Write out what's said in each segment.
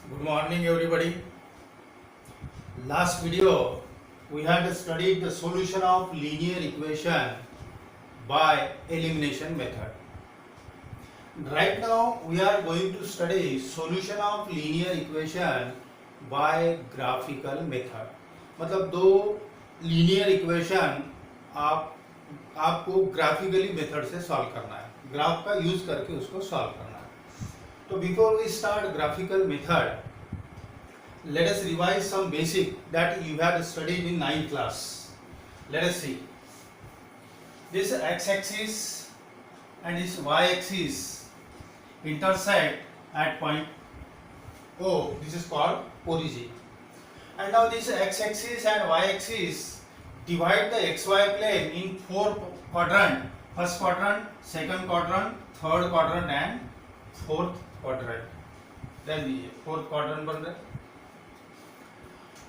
Good morning, everybody. Last video we had studied the solution of linear equation by elimination method. Right now we are going to study solution of linear equation by graphical method. मतलब दो linear equation आपको graphically method से solve करना है, graph का use करके उसको solve करना है. तो before we start graphical method, let us revise some basic that you had studied in 9th class. Let us see. This x-axis and this y-axis intersect at point O. This is called origin. And now this x-axis and y-axis divide the xy plane in four quadrant. First quadrant, second quadrant, third quadrant and fourth quadrant. then the fourth quadrant बन रहा है.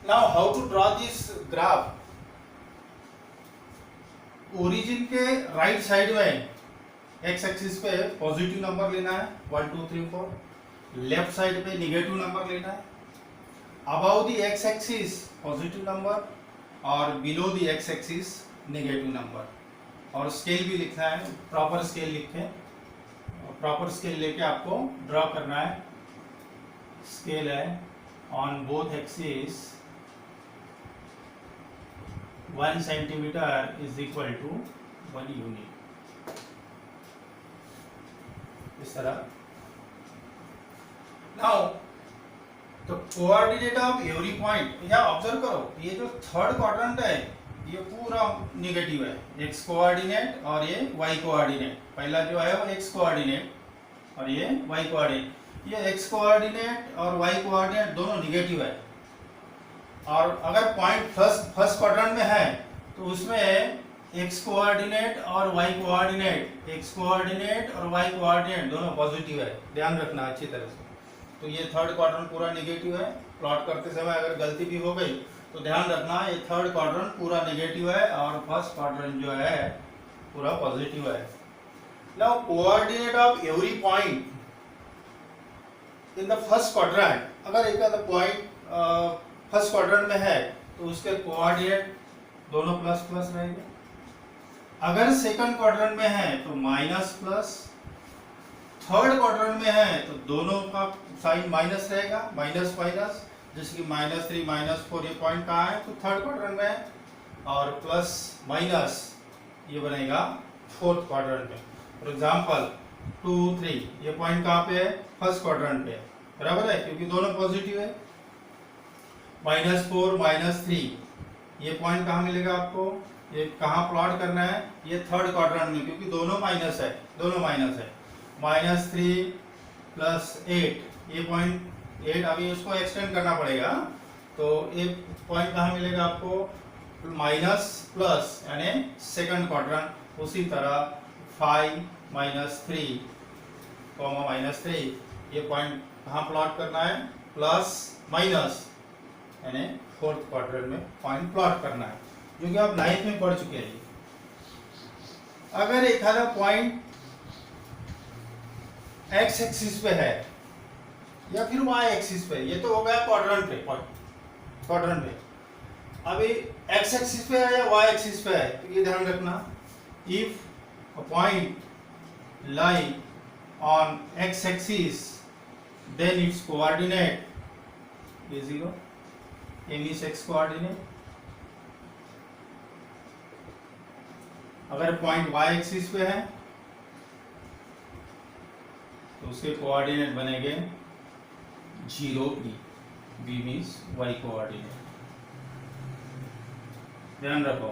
Now how to draw this graph? Origin के right side में x axis पे positive number लेना है 1 2 3 4. Left side पे negative number लेना है. Above the x axis positive number और below the x axis negative number. और स्केल भी लिखना है, प्रॉपर स्केल लिखें. प्रॉपर स्केल लेके आपको ड्रॉ करना है. स्केल है on both axis 1 centimeter is equal to 1 unit. इस तरह. Now तो कोऑर्डिनेट ऑफ एवरी पॉइंट यहाँ ऑब्जर्व करो. ये जो थर्ड क्वाड्रेंट है ये पूरा निगेटिव है. एक्स कोऑर्डिनेट और ये वाई कोऑर्डिनेट. पहला जो है वो एक्स कोऑर्डिनेट और ये वाई कोऑर्डिनेट. ये एक्स कोऑर्डिनेट और वाई कोऑर्डिनेट दोनों निगेटिव है. और अगर पॉइंट फर्स्ट क्वाड्रेंट में है तो उसमें एक्स कोऑर्डिनेट और वाई कोऑर्डिनेट, एक्स कोऑर्डिनेट और वाई कोऑर्डिनेट दोनों पॉजिटिव है. ध्यान रखना अच्छी तरह से. तो ये थर्ड क्वाड्रेंट पूरा नेगेटिव है. प्लॉट करते समय अगर गलती भी हो गई तो ध्यान रखना ये थर्ड क्वाड्रेंट पूरा नेगेटिव है और फर्स्ट क्वाड्रेंट जो है पूरा पॉजिटिव है. Now coordinate of every point in the first quadrant. अगर एक आधा पॉइंट फर्स्ट क्वाड्रेंट में है तो उसके कोऑर्डिनेट दोनों प्लस प्लस रहेंगे. अगर सेकंड क्वाड्रेंट में है तो माइनस प्लस. थर्ड क्वाड्रेंट में है तो दोनों का साइन माइनस रहेगा, माइनस माइनस. जैसे कि -3 -4 ये पॉइंट कहाँ है तो थर्ड क्वाड्रेंट में है. और प्लस माइनस ये बनेगा फोर्थ क्वाड्रेंट में. फॉर एग्जांपल 2 3 ये पॉइंट कहाँ पे है फर्स्ट क्वाड्रेंट पे है. बराबर है क्योंकि दोनों पॉजिटिव है. -4 -3 ये पॉइंट कहाँ मिलेगा आपको. ये कहाँ प्लॉट करना है ये थर्ड क्वाड्रेंट में क्योंकि दोनों माइनस है, दोनों माइनस है. -3 + 8 ये पॉइंट 8 अभी उसको एक्सटेंड करना पड़ेगा. तो ये पॉइंट कहाँ मिलेगा आपको माइनस प्लस यानी सेकंड क्वाड्रेंट. उसी तरह 5 -3 -3 ये पॉइंट कहाँ प्लॉट करना है प्लस माइनस यानी फोर्थ क्वाड्रेंट में पॉइंट प्लॉट करना है जो कि आप 9th में पढ़ चुके हैं. अगर एक आधा पॉइंट एक्स एक्सिस पे है या फिर वाई एक्सिस पे, ये तो हो गया क्वाड्रेंट पे, क्वाड्रेंट पे. अभी एक्स एक्सिस पे है या वाई एक्सिस पे है तो ये ध्यान रखना. If a point lie on X axis then its coordinate ये 0 ये मींस एक्स कोऑर्डिनेट. अगर पॉइंट वाई एक्सिस पे है तो उसके कोऑर्डिनेट बनेंगे 0 b मींस वाई कोऑर्डिनेट. ध्यान रखो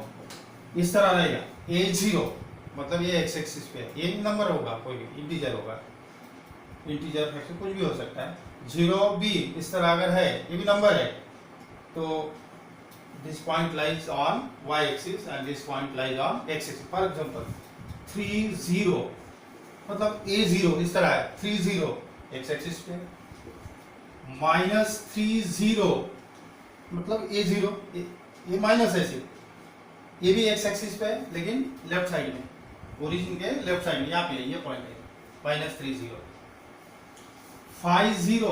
इस तरह रहेगा. a0 मतलब ये एक्स एक्सिस पे है, ये नंबर होगा, कोई भी इंटीजर होगा, इंटीजर फैक्टर कुछ भी हो सकता है. 0b इस तरह अगर है ये भी नंबर है तो this point lies on y axis and this point lies on x axis. For example 3 0 मतलब a0 इस तरह है, 3 0 x axis पे, -3 0 मतलब a0 ये माइनस है सिर्फ, ये भी x axis पे है लेकिन लेफ्ट साइड में, ओरिजिन के लेफ्ट साइड में यहाँ पे ये पॉइंट है -3 0. 5 0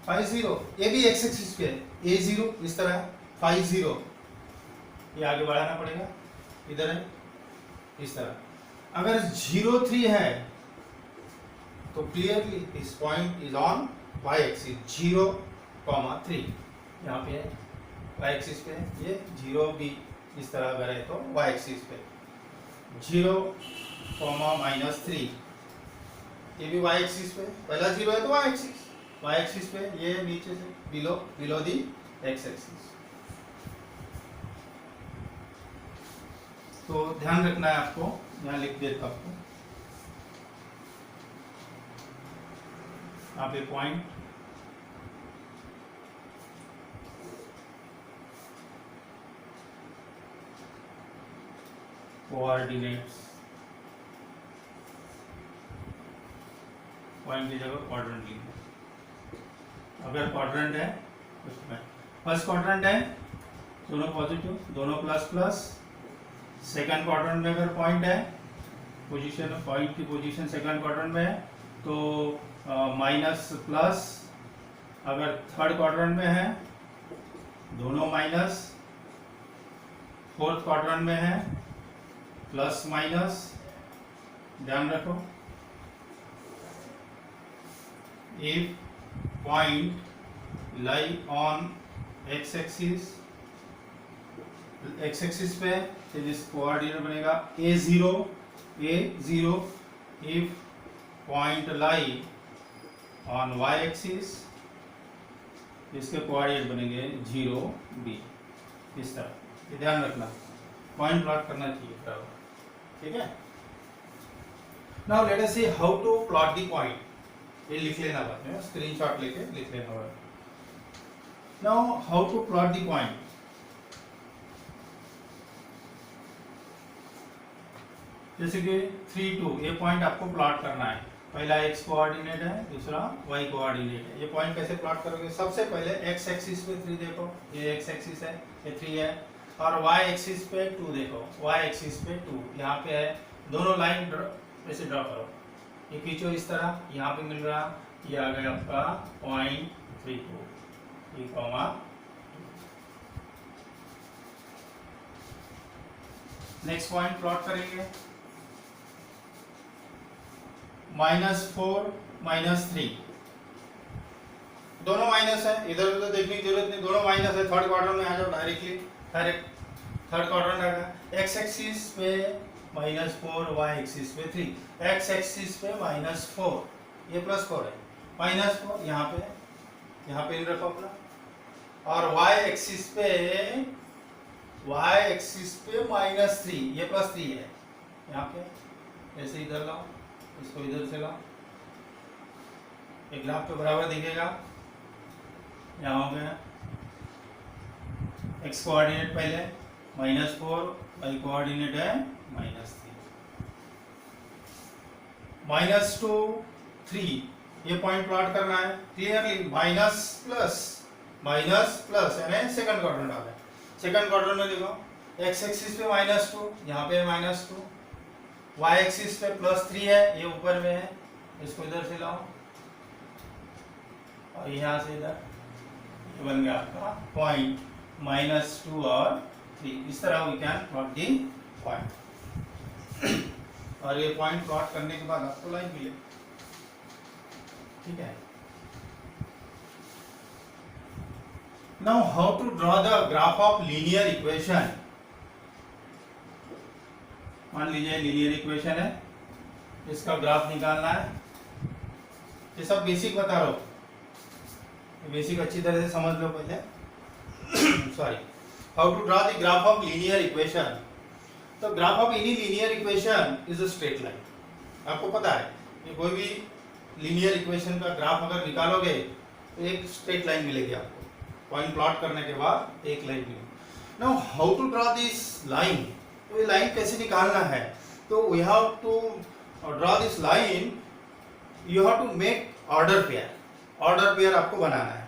फाइव जीरो, ये भी एक्स एक्सिस पे है, ए जीरो इस तरह है, फाइव जीरो, ये आगे बढ़ाना पड़ेगा, इधर है इस तरह। अगर 0 3 है तो clearly this point is on Y axis, 0,3 यहाँ पे है वाई एक्सिस पे है, ये 0 भी इस तरह अगर है तो वाई एक्सिस पे, 0,-3 ये भी वाई एक्सिस पे, पहला 0 है तो वाई एक्सिस पे, ये नीचे से बिलो दी एक्स एक्सिस। तो ध्यान रखना है आपको, यहाँ लिख देता आपको, यहाँ पे पॉइंट कोऑर्डिनेट्स, पॉइंट की जगह क्वाड्रेंट लिखना। अगर क्वाड्रेंट है उसमें फर्स्ट क्वाड्रेंट है दोनों पॉजिटिव, दोनों प्लस प्लस, सेकंड क्वाड्रेंट में अगर पॉइंट है, पोजीशन पॉइंट की पोजीशन सेकंड क्वाड्रेंट में है तो माइनस प्लस, अगर थर्ड क्वाड्रेंट में है दोनों माइनस, फोर्थ क्वाड्रेंट में है प्लस माइनस, ध्यान रखो। If point lie on X axis पे तो जिस कोऑर्डिनेट बनेगा a0 if point lie on y axis, इसके कोऑर्डिनेट बनेंगे 0 b, इस तरह, ये ध्यान रखना, पॉइंट प्लॉट करना चाहिए बराबर, ठीक है। Now let us see how to plot the point, ये लिख लेना बाद में, स्क्रीनशॉट लेके लिख लेना। Now how to plot the point, जैसे कि 3 2 ये पॉइंट आपको प्लॉट करना है, पहला x कोऑर्डिनेट है, दूसरा y कोऑर्डिनेट है। ये पॉइंट कैसे प्लॉट करोगे, सबसे पहले x एक्सिस पे 3 देखो, ये x एक्सिस है, ये 3 है, और y एक्सिस पे 2 देखो, y एक्सिस पे 2 यहाँ पे है, दोनों लाइन ऐसे ड्रॉ करो, ये खींचो इस तरह, यहाँ पे मिल रहा, ये आ गया आपका 0.32 ये कॉमा। नेक्स्ट पॉइंट प्लॉट करेंगे, -4 -3, दोनों माइनस है, इधर उधर देखने की जरूरत नहीं, दोनों माइनस है, थर्ड क्वाड्रेंट में आ जाओ डायरेक्टली, डायरेक्ट थर्ड क्वाड्रेंट आ गया, x एक्सिस पे -4, y एक्सिस पे 3, x एक्सिस पे -4, ये +4 है, -4 यहाँ पे इन रखो अपना, और y एक्सिस पे -3, ये +3 है, यहाँ पे ऐसे इधर लाओ, इसको इधर से लाओ, एक ग्राफ पे बराबर दिखेगा, यहाँ हो गया x कोऑर्डिनेट पहले -4, y कोऑर्डिनेट है -3, -2 3, ये पॉइंट प्लॉट करना है क्लियरली, माइनस प्लस यानी सेकंड क्वाड्रेंट आ गया, सेकंड क्वाड्रेंट में देखो x एक्सिस पे -2, यहाँ पे -2, y एक्सिस पे +3 है, ये ऊपर में है, इसको इधर से लाओ और यहाँ से इधर, ये बन गया आपका पॉइंट -2 और 3, इस तरह we can plot the point. और ये पॉइंट प्लॉट करने के बाद आपको लाइन मिलेगी, ठीक है। Now how to draw the graph of linear equation, मान लीजिए लीनियर इक्वेशन है, इसका ग्राफ निकालना है, ये सब बेसिक बता रहा हूं, बेसिक अच्छी तरह से समझ लो पहले। Sorry, how to draw the graph of linear equation, तो graph of any linear equation is a straight line, आपको पता है कि कोई भी लीनियर इक्वेशन का ग्राफ अगर निकालोगे तो एक स्ट्रेट लाइन मिलेगी आपको, पॉइंट प्लॉट करने के बाद एक लाइन मिलेगी। Now how to draw this line, तो ये लाइन कैसे निकालना है, तो we have to draw this line, you have to make order pair आपको बनाना है।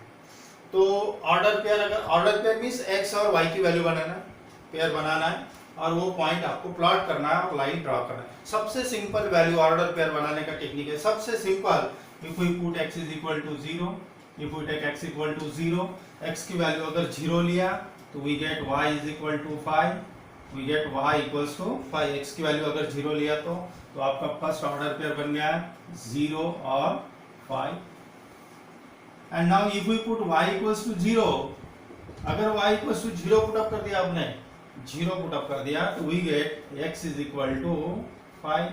तो ऑर्डर पेयर, अगर ऑर्डर पेयर मीन्स x और y की वैल्यू बनाना है, पेयर बनाना है, और वो पॉइंट आपको प्लॉट करना है और लाइन ड्रॉ करना है। सबसे सिंपल वैल्यू ऑर्डर पेयर बनाने का टेक्निक है, सबसे simple, if we put x is equal to 0 if we take x equal to 0, x की वैल्यू अगर 0 लिया तो we get y is equal to 5, we get y equals to 5, x की value अगर 0 लिया तो आपका फर्स्ट ऑर्डर पेयर बन गया 0 और 5। And now if we put y equals to 0, अगर y equals to 0 put up कर दिया आपने, 0 पुट अप कर दिया तो we get x is equal to 5।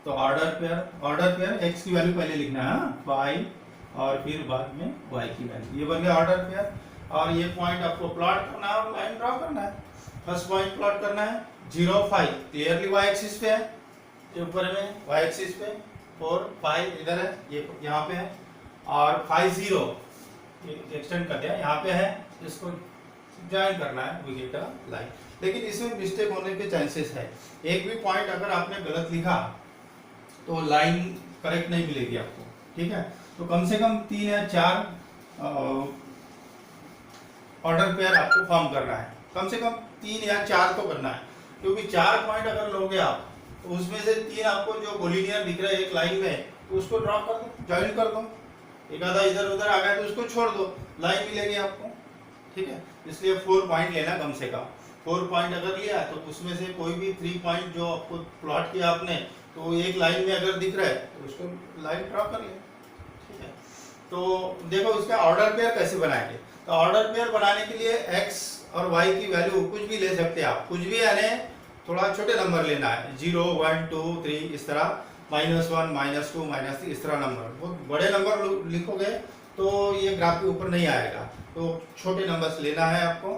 तो ऑर्डर पेयर x की वैल्यू पहले लिखना है 5 और फिर बाद में y की वैल्यू, ये बन गया ऑर्डर पेयर। और ये पॉइंट आपको प्लॉट करना है और लाइन ड्रॉ करना है। फर्स्ट पॉइंट प्लॉट करना है 0 5 क्लियरली y एक्सिस पे है, ये ऊपर में y एक्सिस पे, 4 5 इधर है, ये यहाँ पे है, और 5 0 एक्सटेंड कर दिया यहाँ पे है, इसको ज्वाइन करना है, वी गेट अ लाइन। लेकिन इसमें मिस्टेक होने के चांसेस है, एक भी पॉइंट अगर आपने गलत लिखा तो लाइन करेक्ट नहीं मिलेगी आपको, ठीक है। तो कम से कम 3 या 4 ऑर्डर पेयर आपको फॉर्म करना है, कम से कम 3 या 4 तो करना है, क्योंकि 4 पॉइंट अगर लोगे आप तो उसमें से 3 आपको जो कोलिनियर दिख रहा है एक लाइन में, तो उसको ड्रॉ कर दो, ज्वाइन कर दो। एक आधा इधर उधर आ गया तो उसको छोड़ दो, लाइन मिलेगी आपको, ठीक है। इसलिए 4 पॉइंट लेना कम से कम। 4 पॉइंट अगर लिया तो उसमें से कोई भी 3 पॉइंट जो आपको प्लॉट किया आपने, तो एक लाइन में अगर दिख रहा है तो उसको लाइन ड्रॉ कर लिया, ठीक है। तो देखो इसका ऑर्डर पेयर कैसे बनाएंगे। तो ऑर्डर पेयर बनाने के लिए x और y की वैल्यू कुछ भी ले सकते हैं आप, कुछ भी, यानी थोड़ा छोटे नंबर लेना है, 0 1 2 3 इस तरह, -1 -2 -3 इस तरह नंबर। बहुत बड़े नंबर लिखोगे तो ये ग्राफ के ऊपर नहीं आएगा, तो छोटे नंबर्स लेना है आपको।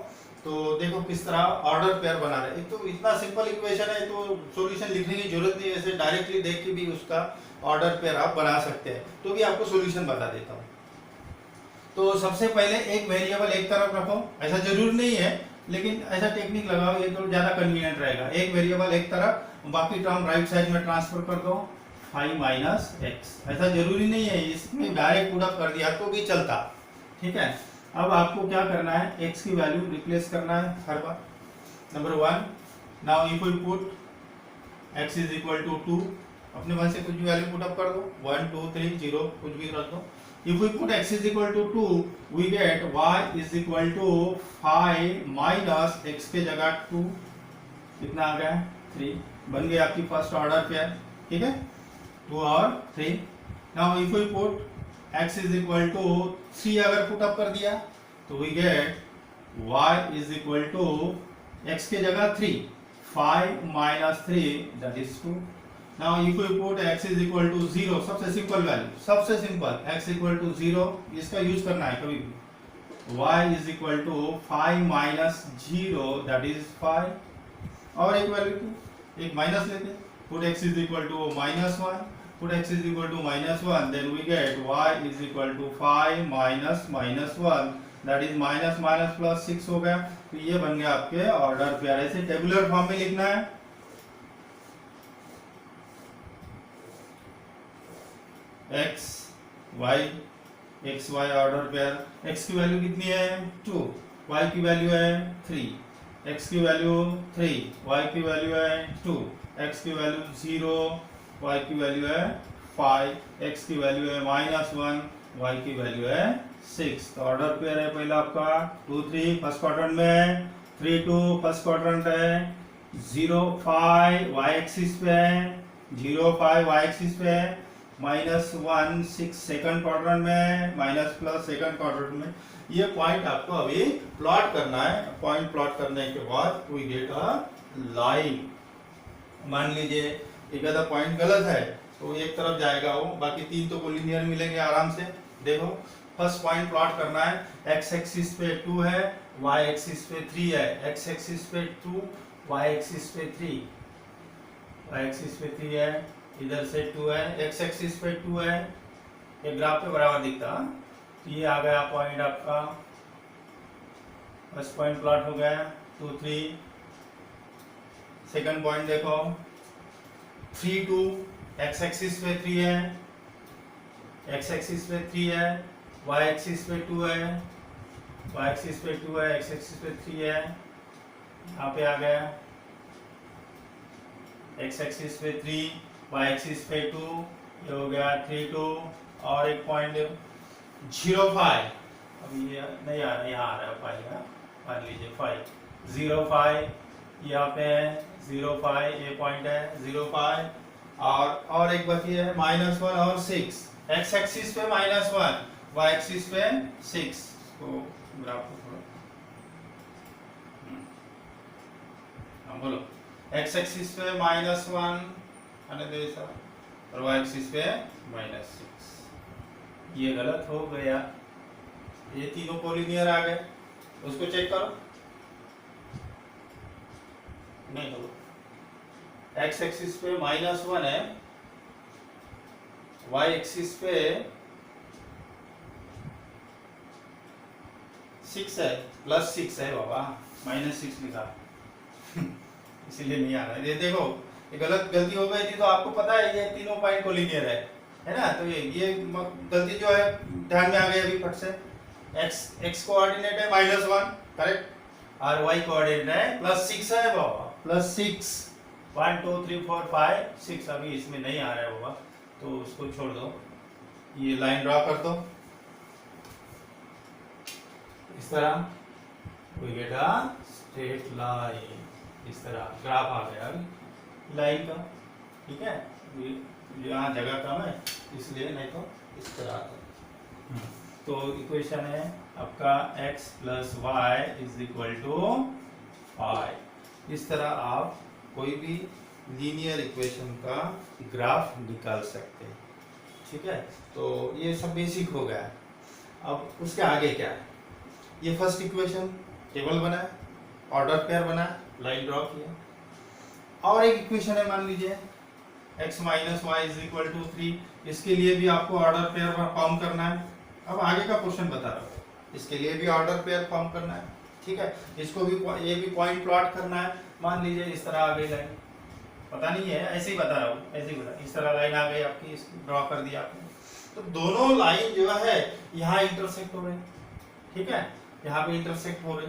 तो देखो किस तरह ऑर्डर पेयर बना रहे हैं। एक तो इतना सिंपल इक्वेशन है तो सॉल्यूशन लिखने की जरूरत नहीं है, ऐसे डायरेक्टली देख के भी उसका ऑर्डर पेयर आप बना सकते हैं। तो भी आपको सॉल्यूशन बता देता हूँ। तो सबसे पहले एक वेरिएबल एक तरफ रखो, ऐसा जरूर नहीं है लेकिन ऐसा टेक्निक लगाओ, ये तो ज्यादा कन्वीनियंट रहेगा। एक वेरिएबल एक तरफ, बाकी टर्म राइट साइड में ट्रांसफर कर दो 5 माइनस एक्स। ऐसा जरूरी नहीं है, इसमें डायरेक्ट पुट अप कर दिया तो भी चलता, ठीक है। अब आपको क्या करना है, x की वैल्यू रिप्लेस करना है हर बार। Number 1, now if we put x is equal to 2, अपने मन से कुछ भी वैल्यू पुट अप कर दो, 1 2 3 0 कुछ भी रख दो। If we put x is equal to 2, we get y is equal to 5 minus x के जगह 2, कितना आ गया 3, बन गई आपकी फर्स्ट ऑर्डर पेयर, ठीक है, 2 और 3। Now if we put x is equal to 3 अगर पुट अप कर दिया तो we get y is equal to x के जगह 3, 5 minus 3 that is 2। Now if we put x is equal to 0, सबसे सिंपल वैल्यू, सबसे सिंपल, x इक्वल टू 0, इसका use करना है कभी भी। y is equal to 5 minus 0 that is 5, और एक वैल्यू 2, एक माइनस लेते, put x is equal to -1, put x is equal to -1, then we get y is equal to 5 minus -1, that is minus minus plus 6 हो गया। तो ये बन गया आपके ऑर्डर पेयर। ऐसे टेबुलर फॉर्म में लिखना है, x y order pair. x की वैल्यू कितनी है 2, y की वैल्यू है 3, x की वैल्यू 3, y की वैल्यू है 2, x की वैल्यू 0, y की वैल्यू है 5, x की वैल्यू है -1, y की वैल्यू है 6। तो ऑर्डर पेयर है पहला आपका 2 3 फर्स्ट क्वाड्रेंट में, 3 2 फर्स्ट क्वाड्रेंट है, 0 5 y एक्सिस पे है, 0 5 y एक्सिस पे है, -1 6 सेकंड क्वाड्रेंट में, माइनस प्लस सेकंड क्वाड्रेंट में। ये पॉइंट आपको अभी प्लॉट करना है। पॉइंट प्लॉट करने के बाद वी गेट अ लाइन। मान लीजिए एक आधा पॉइंट गलत है तो एक तरफ जाएगा वो, बाकी 3 तो कोलिनियर मिलेंगे आराम से। देखो फर्स्ट पॉइंट प्लॉट करना है, x एक्सिस पे 2 है, y एक्सिस पे 3 है, x एक्सिस पे 2, y एक्सिस पे 3, y एक्सिस पे 3 है, इधर से 2 है, x एक्सिस पे 2 है, ये ग्राफ पे बराबर दिखता है। ये आ गया पॉइंट आपका, फर्स्ट पॉइंट प्लॉट हो गया 2 3। सेकंड पॉइंट देखो 3 2, x एक्सिस पे 3 है, x एक्सिस पे 3 है, y एक्सिस पे 2 है, y एक्सिस पे 2 है, x एक्सिस पे 3 है, यहाँ पे आ गया x एक्सिस पे 3, y एक्सिस पे 2, ये हो गया 3 2। और एक पॉइंट 0 5, अब ये नहीं आ रहा, यहाँ आ रहा है 5 है, मान लीजिए 5 0 5 यहाँ पे है 0 5, ये पॉइंट है 0 5, और एक बाकी है -1 और 6, x एक्सिस पे -1, y एक्सिस पे 6, तो ग्राफ को थोड़ा बोलो, x एक्सिस पे -1 अनदेशा और y एक्सिस पे -6, ये गलत हो गया, ये तीनों कोलिनियर आ गए, उसको चेक करो, नहीं हो, x एक्सिस पे -1 है, y एक्सिस पे 6 है, +6 है बाबा, -6 लिखा इसीलिए नहीं आ रहा है, ये देखो ये गलती हो गई थी, तो आपको पता है ये तीनों पॉइंट कोलिनियर है ना, तो ये गलती जो है ध्यान में आ गई अभी फट से, x कोऑर्डिनेट है -1 करेक्ट, और y कोऑर्डिनेट है +6 है बाबा, +6, 1 2 3 4 5 6, अभी इसमें नहीं आ रहा है बाबा, तो उसको छोड़ दो, ये लाइन ड्रॉ कर दो इस तरह, we get a straight line, इस तरह ग्राफ आ गया अभी लाइन का, ठीक है, यहाँ जगह कम है इसलिए, नहीं तो इस तरह आता, तो इक्वेशन है आपका x + y = 5, इस तरह आप कोई भी लीनियर इक्वेशन का ग्राफ निकाल सकते हैं, ठीक है, तो ये सब बेसिक हो गया। अब उसके आगे क्या है, ये फर्स्ट इक्वेशन टेबल बना है, ऑर्डर पेयर बना है, लाइन ड्रॉ किया, और एक इक्वेशन है मान लीजिए x - y = 3, इसके लिए भी आपको ऑर्डर पेयर फॉर्म करना है, अब आगे का क्वेश्चन बता रहा हूँ, इसके लिए भी ऑर्डर पेयर फॉर्म करना है, ठीक है, इसको भी ये भी पॉइंट प्लॉट करना है, मान लीजिए इस तरह आ गई लाइन, पता नहीं है ऐसे ही बता रहा हूँ, ऐसे ही बता, इस तरह लाइन आ गई आपकी, ड्रॉ कर दिया आपने, तो दोनों लाइन जो है यहाँ इंटरसेक्ट हो रही, ठीक है, यहाँ पे इंटरसेक्ट हो रही,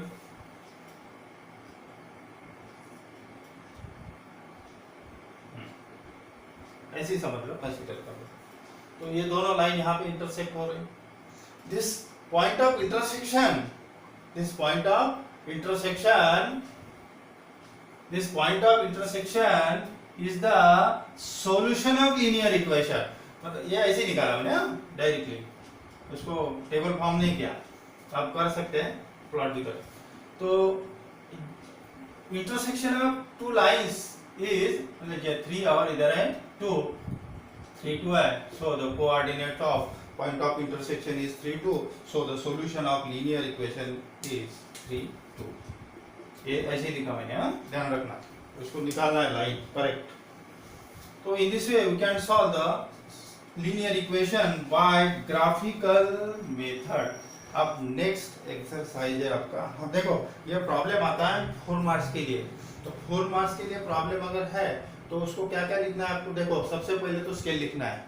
ऐसे ही समझ लो, कंसीडर कर लो, तो ये दोनों लाइन यहाँ पे इंटरसेक्ट हो रही, this point of intersection, this point of intersection is the solution of linear equation, मतलब ये ऐसे निकाला मैंने डायरेक्टली, उसको टेबल फॉर्म नहीं किया, आप कर सकते हैं प्लॉट भी कर, तो intersection of two lines is, मतलब 3 और इधर है 2, 3 2 है, so the coordinate of point of intersection is 3 2, so the solution of linear equation is 3 2, ये ऐसे ही लिखा मैंने, ध्यान रखना, उसको निकालना है लाइन करेक्ट, तो in this way we can solve the linear equation by graphical method। अब नेक्स्ट एक्सरसाइज है आपका, हम देखो ये प्रॉब्लम आता है 4 मार्क्स के लिए, तो 4 मार्क्स के लिए प्रॉब्लम अगर है तो उसको क्या क्या लिखना है आपको, देखो सबसे पहले तो स्केल लिखना है,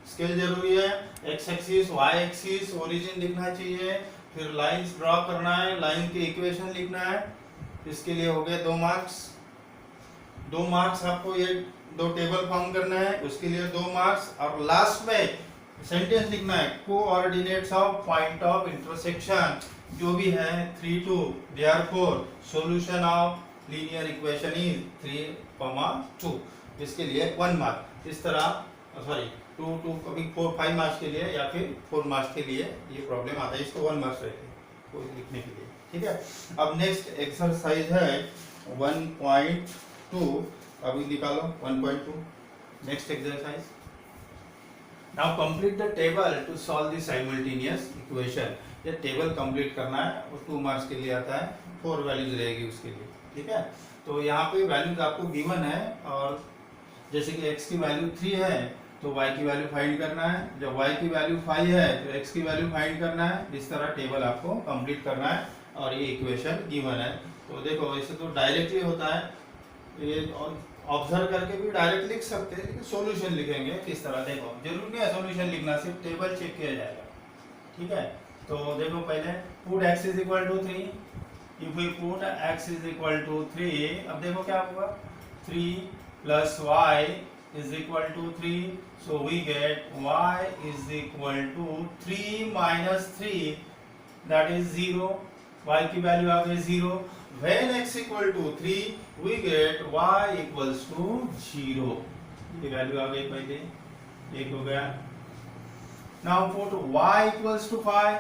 स्केल जरूरी है, x axis y axis origin लिखना चाहिए, फिर लाइंस ड्रॉ करना है, लाइन के इक्वेशन लिखना है, इसके लिए हो गए 2 मार्क्स, 2 मार्क्स आपको ये 2 टेबल फॉर्म करना है, उसके लिए 2 मार्क्स, और लास्ट में सेंटेंस लिखना है, coordinates of point of intersection जो भी है 3 2, therefore solution of linear equation is 3 2, इसके लिए 1 मार्क, इस तरह सॉरी 2 2 कभी 4 5 मार्क्स के लिए या फिर 4 मार्क्स के लिए ये प्रॉब्लम आता है, इसको 1 मार्क्स रहते हैं कोई लिखने के लिए, ठीक है। अब नेक्स्ट एक्सरसाइज है 1.2, अभी निकालो 1.2, next exercise, now complete the table to solve the simultaneous equation, ये टेबल कंप्लीट करना है, और 2 मार्क्स के लिए आता है, 4 वैल्यूज रहेगी उसके लिए, ठीक है, तो यहाँ पे वैल्यूज आपको गिवन है, और जैसे कि x की वैल्यू 3 है तो y की वैल्यू फाइंड करना है, जब y की वैल्यू 5 है तो x की वैल्यू फाइंड करना है, इस तरह टेबल आपको कंप्लीट करना है, और ये इक्वेशन गिवन है, तो देखो ऐसे तो डायरेक्टली होता है, ये ऑब्जर्व करके भी डायरेक्ट लिख सकते हैं, लेकिन सॉल्यूशन लिखेंगे किस तरह, देखो जरूरी नहीं है सॉल्यूशन लिखना, सिर्फ टेबल चेक किया जाएगा, ठीक है, तो देखो पहले put x = 3, if we put x = 3, अब देखो क्या होगा, 3 + y is equal to 3, so we get y is equal to 3 minus 3, that is 0. y की वैल्यू आ गई 0. when x equal to 3 we get y equals to 0. ये value आ गई पहले, एक हो गया. now put y equals to 5.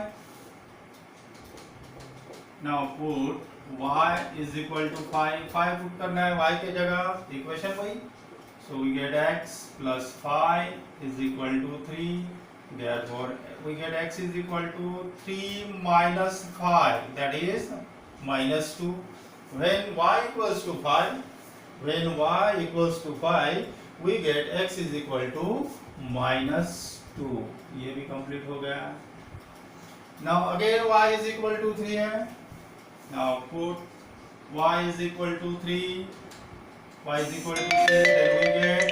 now put y is equal to 5. 5 put करना है y के जगह, इक्वेशन वही. so we get x plus 5 is equal to 3. therefore we get x is equal to 3 minus 5, that is minus 2. when y equals to 5 we get x is equal to minus 2. ये भी complete हो गया. now again y is equal to 3 है. now put y is equal to 3, y is equal to 3, then we get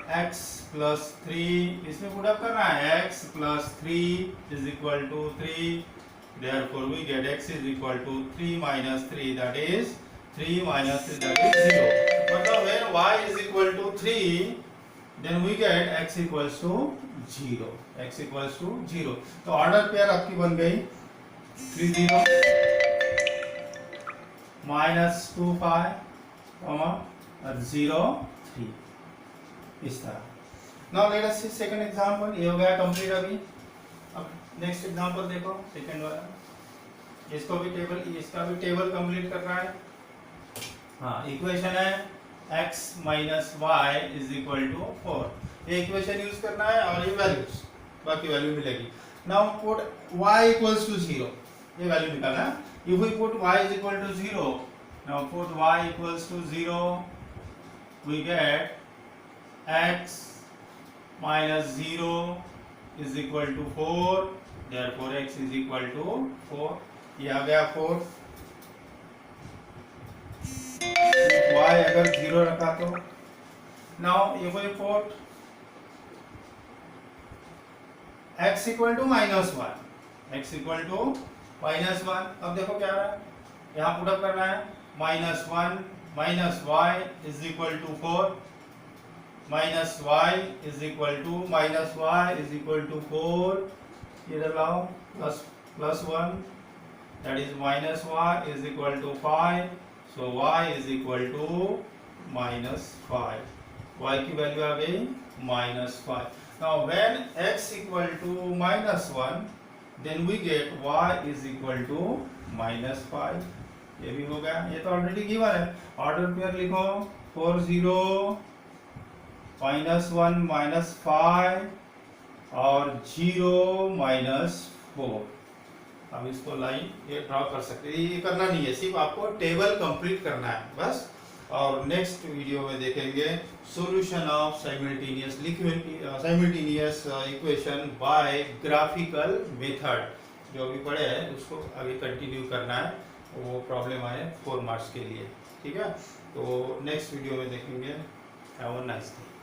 x plus 3. इसमें put up करना है, x plus 3 is equal to 3. therefore we get x is equal to 3 minus 3, that is 3 minus 3, that is 0. मतलब when y is equal to 3 then we get x equals to 0. x equals to 0. तो order pair आपकी बन गई 3 0 minus 2 5 0 3, इस तरह. Now let us see second example. ये हो गया कंप्लीट अभी. अब नेक्स्ट एग्जांपल देखो, सेकंड वाला. इसको भी टेबल, इसका भी टेबल कंप्लीट करना है. हाँ, इक्वेशन है x minus y is equal to 4. ये इक्वेशन यूज करना है और ये वैल्यूज, बाकी वैल्यू मिलेगी. Now put y equals to 0. ये वैल्यू निकालना है. If we put y is equal to 0, now put y equals to 0, we get x minus 0 is equal to 4. therefore x is equal to 4. ये आ गया 4. y अगर 0 रखा तो now if we put x equal to minus 1, x equal to minus 1. अब देखो क्या रहा है, यहाँ पुट अप करना है. minus 1 minus y is equal to 4, minus y is equal to minus y is equal to 4. ये लगाओ plus 1, that is minus y is equal to 5. so y is equal to minus 5. y की value आ गई minus 5. now when x equal to minus 1 then we get y is equal to minus 5. ये भी हो गया. ये तो already given है. Order pair लिखो 4 0 minus 1 minus 5 और 0 minus 4. अब इसको लाइन ये ड्रॉ कर सकते हैं. ये करना नहीं है, सिर्फ आपको टेबल कंप्लीट करना है बस. और नेक्स्ट वीडियो में देखेंगे solution of simultaneous equation by graphical method. जो भी पढ़े हैं उसको आगे कंटिन्यू करना है. वो प्रॉब्लम आए 4 मार्क्स के लिए. ठीक है, तो नेक्स्ट वीडियो में देखेंगे. Have a nice day.